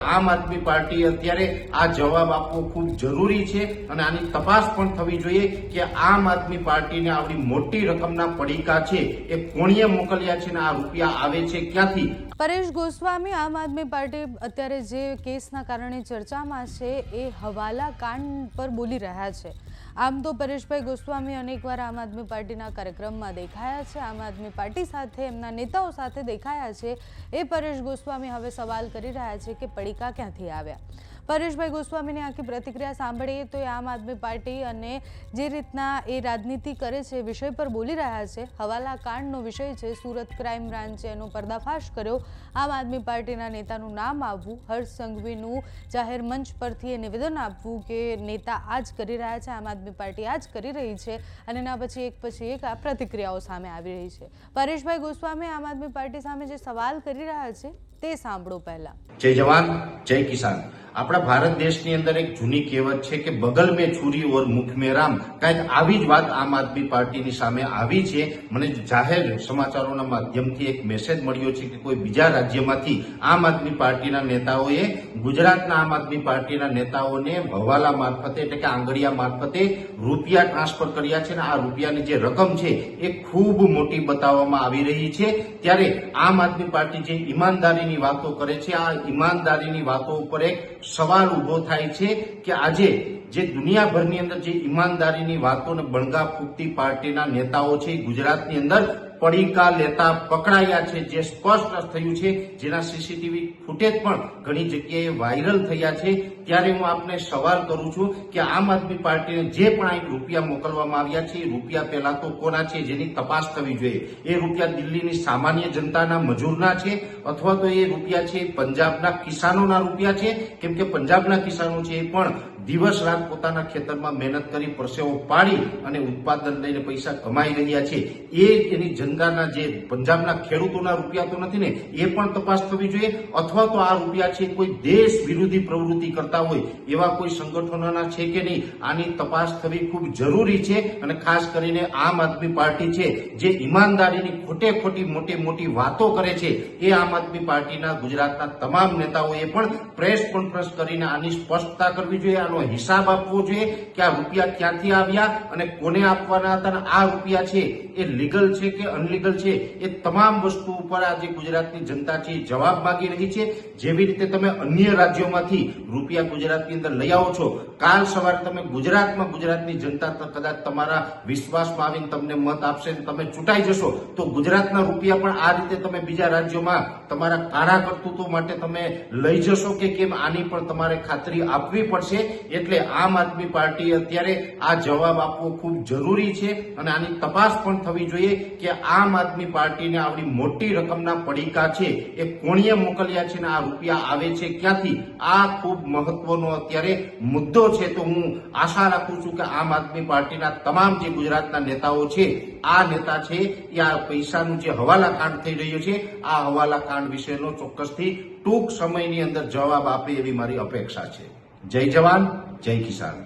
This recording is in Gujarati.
આમ આદમી પાર્ટી અત્યારે આ જવાબ આપવો ખૂબ જરૂરી છે અને આની તપાસ પણ થવી જોઈએ કે આમ આદમી પાર્ટીને આવડી મોટી રકમના પડીકા છે એ કોણીએ મોકલ્યા છે અને આ રૂપિયા આવે છે ક્યાંથી। પરેશ ગોસ્વામી આમ આદમી પાર્ટી અત્યારે જે કેસના કારણે ચર્ચામાં છે એ હવાલા કાંડ પર બોલી રહ્યા છે। આમ તો પરેશભાઈ ગોસ્વામી અનેકવાર આમ આદમી પાર્ટીના કાર્યક્રમમાં દેખાયા છે, આમ આદમી પાર્ટી સાથે એમના નેતાઓ સાથે દેખાયા છે। એ પરેશ ગોસ્વામી હવે સવાલ કરી રહ્યા છે કે પડીકા ક્યાંથી આવ્યા। પરેશભાઈ ગોસ્વામીની આખી પ્રતિક્રિયા સાંભળીએ તો એ આમ આદમી પાર્ટી અને જે રીતના એ રાજનીતિ કરે છે વિષય પર બોલી રહ્યા છે। હવાલા કાંડનો વિષય છે, સુરત ક્રાઇમ બ્રાન્ચે એનો પર્દાફાશ કર્યો। આમ આદમી પાર્ટીના નેતાનું નામ આવવું, હર્ષ સંઘવીનું જાહેર મંચ પરથી એ નિવેદન આપવું કે નેતા આ જ કરી રહ્યા છે, આમ આદમી પાર્ટી આ જ કરી રહી છે અને એના પછી એક આ પ્રતિક્રિયાઓ સામે આવી રહી છે। પરેશભાઈ ગોસ્વામી આમ આદમી પાર્ટી સામે જે સવાલ કરી રહ્યા છે તે સાંભળો પહેલા। જય જવાન જય કિસાન। આપણા ભારત દેશની અંદર એક જૂની કહેવત છે કે બગલ મેં છુરી ઓર મુખ મેં રામ, કાંઈક આવી જ વાત આમ આદમી પાર્ટીની સામે આવી છે। મને જાહેર સમાચારોના માધ્યમથી એક મેસેજ મળ્યો છે કે કોઈ બીજા રાજ્યમાંથી આમ આદમી પાર્ટીના નેતાઓએ ગુજરાતના આમ આદમી પાર્ટીના નેતાઓને હવાલા મારફતે એટલે કે આંગળીયા મારફતે રૂપિયા ટ્રાન્સફર કર્યા છે અને આ રૂપિયાની જે રકમ છે એ ખૂબ મોટી બતાવવામાં આવી રહી છે। ત્યારે આમ આદમી પાર્ટી જે ઈમાનદારીની વાતો કરે છે, આ ઈમાનદારીની વાતો ઉપર એક સવાલ ઉભો થાય છે કે આજે જે દુનિયાભરની અંદર જે ઈમાનદારીની વાતોને બણગા ફૂંકતી પાર્ટીના નેતાઓ છે ગુજરાતની અંદર પડીકા લેતા પકડાયા છે, જે સ્પષ્ટ થયું છે, જેના સીસીટીવી ફૂટેજ પણ ઘણી જગ્યાએ વાયરલ થયા છે। ત્યારે હું આપને સવાલ કરું છું કે આમ આદમી પાર્ટીને જે પણ આ રૂપિયા મોકલવામાં આવ્યા છે એ રૂપિયા પહેલા તો કોના છે જેની તપાસ થવી જોઈએ। એ રૂપિયા દિલ્હીની સામાન્ય જનતાના મજૂરના છે અથવા તો એ રૂપિયા છે પંજાબના કિસાનોના રૂપિયા છે, કેમ કે પંજાબના કિસાનો છે એ પણ દિવસ રાત પોતાના ખેતરમાં મહેનત કરી પરસેવો પાડી અને ઉત્પાદન લઈને પૈસા કમાઈ રહ્યા છે। એ એની જનતાના જે પંજાબના ખેડૂતોના રૂપિયા તો નથી ને, એ પણ તપાસ થવી જોઈએ। અથવા તો આ રૂપિયા છે કોઈ દેશ વિરોધી પ્રવૃત્તિ કરતા હોય એવા કોઈ સંગઠનોના છે કે નહીં, આની તપાસ થવી ખૂબ જરૂરી છે। અને ખાસ કરીને આમ આદમી પાર્ટી છે જે ઈમાનદારીની ખોટે ખોટી મોટી વાતો કરે છે, એ આમ આદમી પાર્ટીના ગુજરાતના તમામ નેતાઓએ પણ પ્રેસ કોન્ફરન્સ કરીને આની સ્પષ્ટતા કરવી જોઈએ, આનો હિસાબ આપવો જોઈએ કે આ રૂપિયા ક્યાંથી આવ્યા અને કોને આપવાના હતા અને આ રૂપિયા છે એ લીગલ છે કે અનલીગલ છે, એ તમામ વસ્તુ ઉપર આજે ગુજરાતની જનતા છે જવાબ માંગી રહી છે। જેવી રીતે તમે અન્ય રાજ્યોમાંથી રૂપિયા ગુજરાતની અંદર લઈ આવો છો, કાલ સવારે તમે ગુજરાતની જનતા કદાચ તમારા વિશ્વાસમાં આવીને તમને મત આપશે, તમે ચૂંટાઈ જશો તો ગુજરાતના રૂપિયા પણ આ રીતે તમે બીજા રાજ્યોમાં તમારા કાળા કરતૂતો માટે તમે લઈ જશો કે કેમ, આની પણ તમારે ખાતરી આપવી પડશે। એટલે આમ આદમી પાર્ટી અત્યારે આ જવાબ આપવો ખૂબ જરૂરી છે અને આની તપાસ પણ થવી જોઈએ કે આમ આદમી પાર્ટીને આવડી મોટી રકમના પડીકા છે એ કોણીએ મોકલ્યા છે અને આ રૂપિયા આવે છે ક્યાંથી। આ ખૂબ મહત્વનો અત્યારે મુદ્દો છે। તો હું આશા રાખું છું કે આમ આદમી પાર્ટીના તમામ જે ગુજરાતના નેતાઓ છે, આ નેતા છે એ આ પૈસાનું જે હવાલા કાંડ થઈ રહ્યો છે, આ હવાલા કાંડ વિશેનો ચોક્કસથી ટૂંક સમયની અંદર જવાબ આપે એવી મારી અપેક્ષા છે। જય જવાન જય કિસાન।